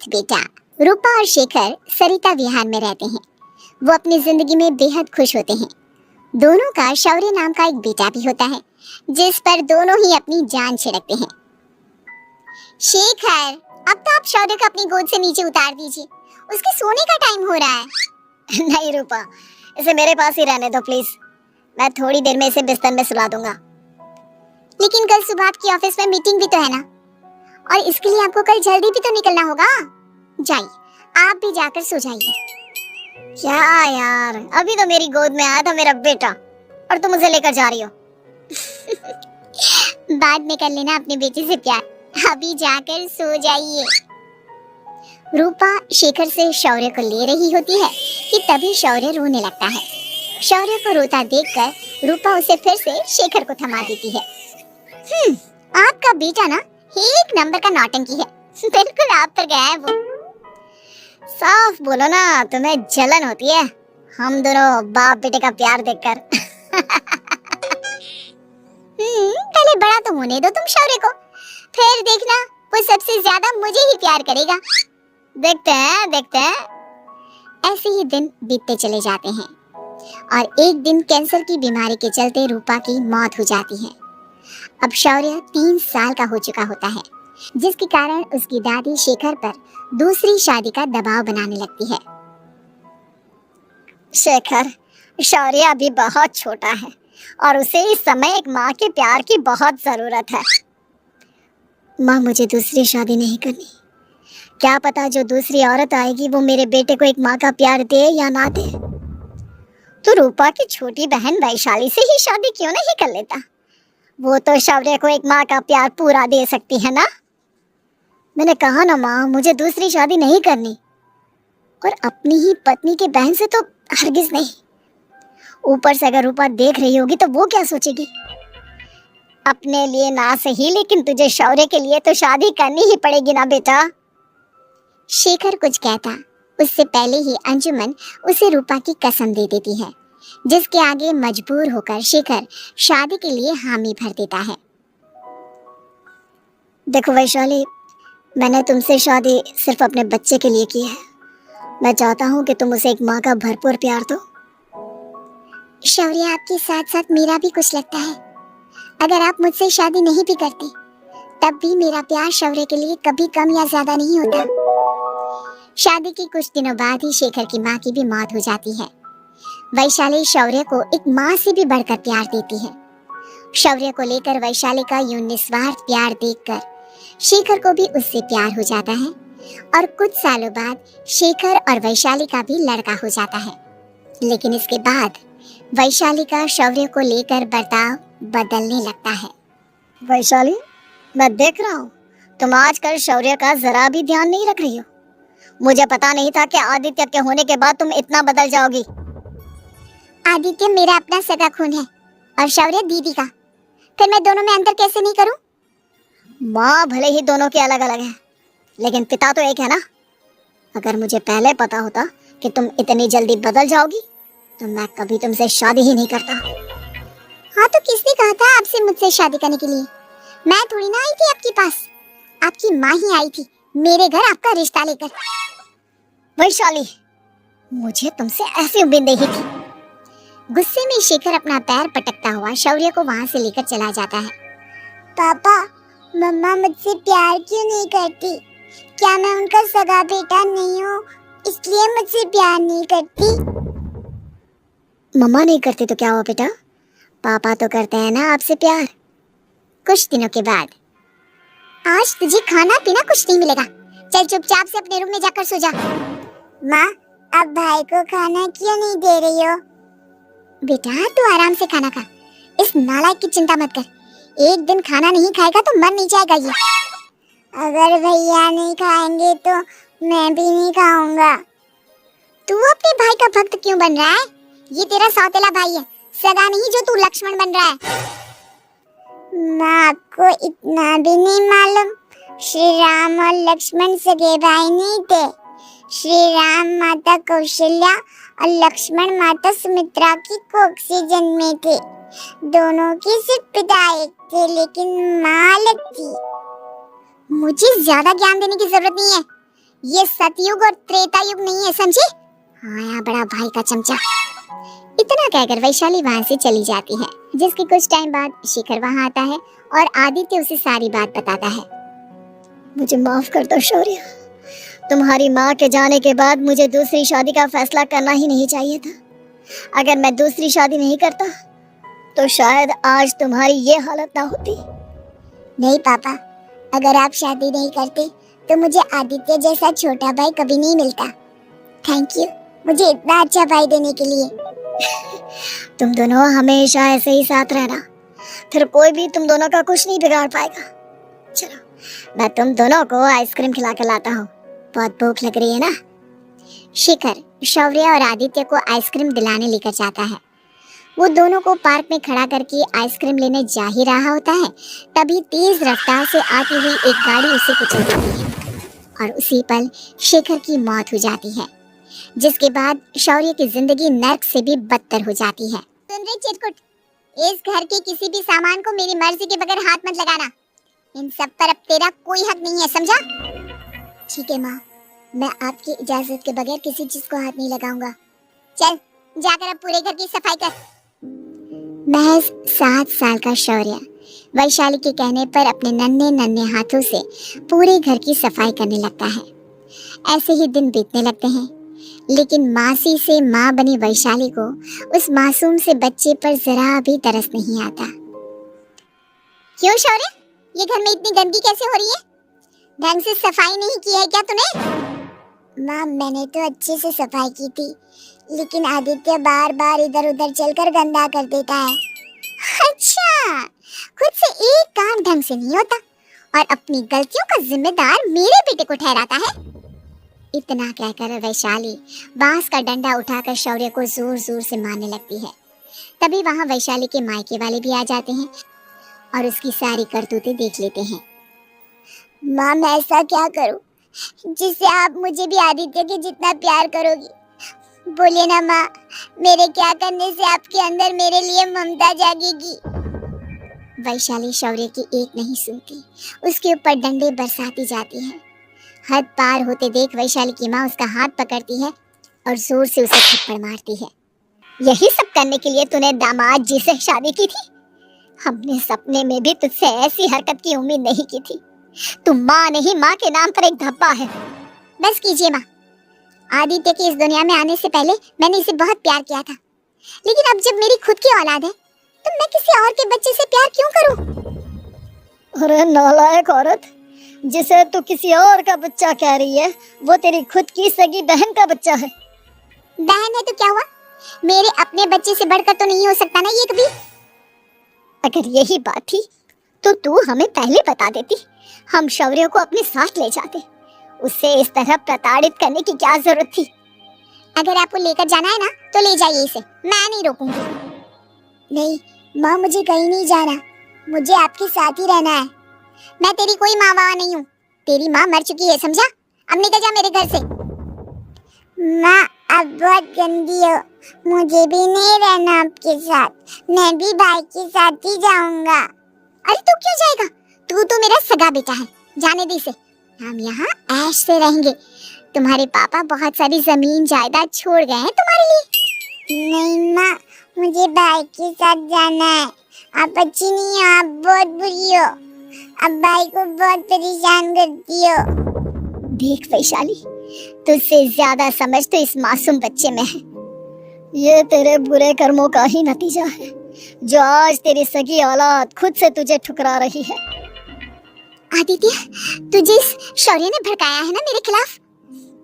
अनाथ बेटा। रूपा और शेखर सरिता विहार में रहते हैं। वो अपनी जिंदगी में बेहद खुश होते हैं। दोनों का शौर्य नाम का एक बेटा भी होता है, जिस पर दोनों ही अपनी जान छिड़कते हैं। शेखर, अब तो आप शौर्य को अपनी गोद से नीचे उतार दीजिए, उसके सोने का टाइम हो रहा है। नहीं रूपा, इसे मेरे पास ही रहने दो प्लीज। मैं थोड़ी देर में इसे बिस्तर में सुला दूंगा। लेकिन कल सुबह आपकी ऑफिस में मीटिंग भी तो है ना, और इसके लिए आपको कल जल्दी भी तो निकलना होगा। जाइए, आप भी जाकर सो जाइए। क्या यार, अभी तो मेरी गोद में आया था मेरा बेटा और तुम उसे लेकर जा रही हो। बाद में कर लेना अपने बेटे से प्यार, अभी जाकर सो जाइए। रूपा शेखर से शौर्य को ले रही होती है कि तभी शौर्य रोने लगता है। शौर्य को रोता देखकर रूपा उसे फिर से शेखर को थमा देती है। आपका बेटा ना एक नंबर का नौटंकी है, बिल्कुल आप पर गया है वो। साफ बोलो ना, तुम्हें जलन होती है हम दोनों बाप बेटे का प्यार देखकर। पहले बड़ा तो होने दो तुम शौर्य को, फिर देखना वो सबसे ज्यादा मुझे ही प्यार करेगा। देखते हैं। ऐसे ही दिन बीतते चले जाते हैं और एक दिन कैंसर की बीमारी के चलते रूपा की मौत हो जाती है। अब शौर्य 3 साल का हो चुका होता है, जिसके कारण उसकी दादी शेखर पर दूसरी शादी का दबाव बनाने लगती है। शेखर, शौर्य अभी बहुत छोटा है और उसे इस समय एक माँ के प्यार की बहुत जरूरत है। माँ, मुझे दूसरी शादी नहीं करनी। क्या पता जो दूसरी औरत आएगी वो मेरे बेटे को एक माँ का प्यार दे या ना दे। तो रूपा की छोटी बहन वैशाली से ही शादी क्यों नहीं कर लेता? वो तो शौर्य को एक माँ का प्यार पूरा दे सकती है ना। मैंने कहा ना माँ, मुझे दूसरी शादी नहीं करनी, और अपनी ही पत्नी के बहन से तो हरगिज नहीं। ऊपर से अगर रूपा देख रही होगी तो वो क्या सोचेगी? अपने लिए ना सही, लेकिन तुझे शौर्य के लिए तो शादी करनी ही पड़ेगी ना बेटा। शेखर कुछ कहता उससे पहले ही अंजुमन उसे रूपा की कसम दे देती है, जिसके आगे मजबूर होकर शेखर शादी के लिए हामी भर देता है। देखो वैशाली, मैंने तुमसे शादी सिर्फ अपने बच्चे के लिए की है। मैं चाहता हूँ कि तुम उसे एक माँ का भरपूर प्यार दो। शौर्य, आपके साथ साथ मेरा भी कुछ लगता है। अगर आप मुझसे शादी नहीं भी करते तब भी मेरा प्यार शौर्य के लिए कभी कम या ज्यादा नहीं होता। शादी के कुछ दिनों बाद ही शेखर की माँ की भी मौत हो जाती है। वैशाली शौर्य को एक माँ से भी बढ़कर प्यार देती है। शौर्य को लेकर वैशाली का यूं निस्वार्थ प्यार देखकर शेखर को भी उससे प्यार हो जाता है और कुछ सालों बाद शेखर और वैशाली का भी लड़का हो जाता है। लेकिन इसके बाद वैशाली का शौर्य को लेकर बर्ताव बदलने लगता है। वैशाली, मैं देख रहा हूँ तुम आजकल शौर्य का जरा भी ध्यान नहीं रख रही हो। मुझे पता नहीं था कि आदित्य के होने के बाद तुम इतना बदल जाओगी। आदित्य मेरा अपना सगा खून है और शौर्य दीदी का, फिर मैं दोनों में अंतर कैसे नहीं करूं? माँ भले ही दोनों के अलग अलग हैं, लेकिन पिता तो एक है ना। अगर मुझे पहले पता होता कि तुम इतनी जल्दी बदल जाओगी तो मैं कभी तुमसे शादी ही नहीं करता। हाँ, तो किसने कहा था आपसे मुझसे शादी करने के लिए? मैं थोड़ी ना आई थी आपके पास, आपकी माँ ही आई थी मेरे घर आपका रिश्ता लेकर। वैशाली, मुझे तुमसे ऐसी उम्मीद नहीं थी। गुस्से में शेखर अपना पैर पटकता हुआ शौर्य को वहाँ से लेकर चला जाता है। पापा, मम्मा मुझसे प्यार क्यों नहीं करती? क्या मैं उनका सगा बेटा नहीं हूँ, इसलिए मुझसे प्यार नहीं करती? मम्मा नहीं करती तो क्या हुआ बेटा, पापा तो करते हैं ना आपसे प्यार। कुछ दिनों के बाद, आज तुझे खाना पीना कुछ नहीं मिलेगा, चल चुपचाप से अपने रूम में जाकर सो जा। माँ, अब भाई को खाना क्यों नहीं दे रही हो? बेटा तू आराम से खाना खा, इस नालायक की चिंता मत कर। एक दिन खाना नहीं खाएगा तो मर नहीं जाएगा ये। अगर भैया नहीं खाएंगे तो मैं भी नहीं खाऊंगा। तू अपने भाई का भक्त क्यों बन रहा है? ये तेरा सौतेला भाई है, सगा नहीं जो तू लक्ष्मण बन रहा है। माँ, आपको इतना भी नहीं मालूम, श्री राम और लक्ष्मण सगे भाई नहीं थे। श्री राम माता कौशल्या और लक्ष्मण माता सुमित्रा की कोख से जन्मे थे। दोनों के सिर्फ पिता एक थे, लेकिन माँ अलग थी। मुझे ज्यादा ज्ञान देने की जरूरत नहीं है, ये सतयुग और त्रेता युग नहीं है, समझी? हाँ, बड़ा भाई का चमचा। इतना कहकर वैशाली वहां से चली जाती है, जिसके कुछ टाइम बाद शिखर वहां आता है और आदित्य उसे सारी बात बताता है। मुझे माफ कर दो शौर्य, तुम्हारी माँ के जाने के बाद मुझे दूसरी शादी का फैसला करना ही नहीं चाहिए था। अगर मैं दूसरी शादी नहीं करता तो शायद आज तुम्हारी ये हालत ना होती। नहीं पापा, अगर आप शादी नहीं करते तो मुझे आदित्य जैसा छोटा भाई कभी नहीं मिलता। थैंक यू मुझे इतना अच्छा भाई देने के लिए। तुम दोनों हमेशा ऐसे ही साथ रहना, फिर कोई भी तुम दोनों का कुछ नहीं बिगाड़ पाएगा। चलो, मैं तुम दोनों को आइसक्रीम खिला के लाता हूँ, बहुत भूख लग रही है ना। शिखर शौर्य और आदित्य को आइसक्रीम दिलाने लेकर जाता है। वो दोनों को पार्क में खड़ा करके आइसक्रीम लेने जा ही रहा होता है, तभी तेज रफ्तार से आती हुई एक गाड़ी उसे कुचल देती है और उसी पल शिखर की मौत हो जाती है, जिसके बाद शौर्य की जिंदगी नर्क से भी बदतर हो जाती है। सुन रही चिरकुट, इस घर के किसी भी सामान को मेरी मर्जी के बगैर हाथ मत लगाना। इन सब पर अब तेरा कोई हक नहीं है, समझा? ठीक है माँ, मैं आपकी इजाजत के बगैर किसी चीज को हाथ नहीं लगाऊंगा। चल जाकर अब पूरे घर की सफाई कर। महज 7 साल का शौर्य वैशाली के कहने पर अपने नन्हे नन्हे हाथों से पूरे घर की सफाई करने लगता है। ऐसे ही दिन बीतने लगते हैं, लेकिन मासी से माँ बनी वैशाली को उस मासूम से बच्चे पर जरा भी तरस नहीं आता। क्यों शौर्य, ये घर में इतनी गंदगी कैसे हो रही है? ढंग से सफाई नहीं की है क्या तूने? माँ, मैंने तो अच्छे से सफाई की थी, लेकिन आदित्य बार बार इधर उधर चलकर गंदा कर देता है। अच्छा, खुद से एक काम ढंग से नहीं होता और अपनी गलतियों का जिम्मेदार मेरे बेटे को ठहराता है। इतना कहकर वैशाली बांस का डंडा उठाकर शौर्य को जोर जोर से मारने लगती है। तभी वहां वैशाली के मायके वाले भी आ जाते हैं और उसकी सारी करतूतें देख लेते हैं। माँ, मैं ऐसा क्या करूं जिससे आप मुझे भी आदित्य के जितना प्यार करोगी? बोलिए ना माँ, मेरे क्या करने से आपके अंदर मेरे लिए ममता जागेगी? वैशाली शौर्य की एक नहीं सुनती, उसके ऊपर डंडे बरसाती जाती है। हद पार होते देख वैशाली की माँ उसका हाथ पकड़ती है और जोर से उसे थप्पड़ मारती है। यही सब करने के लिए तूने दामाद जी से शादी की थी? हमने सपने में भी तुझसे ऐसी हरकत की उम्मीद नहीं की थी। तुम माँ नहीं, माँ के नाम पर एक धब्बा है। बस कीजिए माँ, आदित्य के इस दुनिया में आने से पहले मैंने इसे बहुत प्यार किया था, लेकिन अब जब मेरी खुद की औलाद है तो मैं किसी और के बच्चे से प्यार क्यों करूं? अरे नालायक औरत, जिसे तू किसी और का बच्चा कह रही है वो तेरी खुद की सगी बहन का बच्चा है। बहन है तो क्या हुआ, मेरे अपने बच्चे से बढ़कर तो नहीं हो सकता ना ये कभी। अगर यही बात थी तो तू हमें पहले बता देती, हम शौर्य को अपने साथ ले जाते। उसे इस तरह प्रताड़ित करने की क्या जरूरत थी? अगर आपको लेकर जाना है ना तो ले जाइए इसे, मैं नहीं रोकूंगी। नहीं माँ, मुझे कहीं नहीं जाना, मुझे आपके साथ ही रहना है। मैं तेरी कोई माँ वाँ नहीं हूँ, तेरी माँ मर चुकी है, समझा? अब निकल जा मेरे घर से। माँ, आप बहुत गंदी हो, मुझे भी नहीं रहना आपके साथ, मैं भी भाई के साथ ही जाऊंगा। अरे तू क्यों जाएगा, तू तो मेरा सगा बेटा है, जाने दे इसे। हम यहाँ ऐश से रहेंगे, तुम्हारे पापा बहुत सारी जमीन जायदाद छोड़ गए हैं तुम्हारे लिए। नहीं माँ, मुझे भाई के साथ जाना है, आप अच्छी नहीं हो, आप बहुत बुरी हो, आप भाई को बहुत परेशान करती हो। देख वैशाली, तुझसे ज्यादा समझ तो इस मासूम बच्चे में है। ये तेरे बुरे कर्मों का ही नतीजा है, जो आज तेरी सगी औलाद खुद से तुझे ठुकरा रही है। आदित्य, तुझे इस शौर्य ने भड़काया है ना मेरे खिलाफ?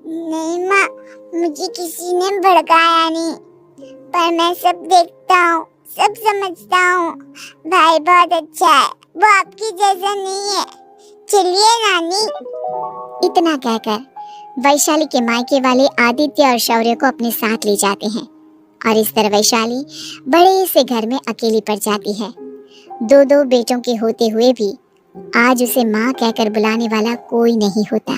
नहीं माँ, मुझे किसी ने भड़काया नहीं, पर मैं सब देखता हूँ, सब समझता हूँ। भाई बहुत अच्छा है, वो आपकी जैसा नहीं है। चलिए नानी। इतना कहकर वैशाली के मायके वाले आदित्य और शौर्य को अपने साथ ले जाते हैं और इस तरह वैशाली बड़े से घर में अकेली पड़ जाती है। 2 बेटों के होते हुए भी आज उसे माँ कहकर बुलाने वाला कोई नहीं होता।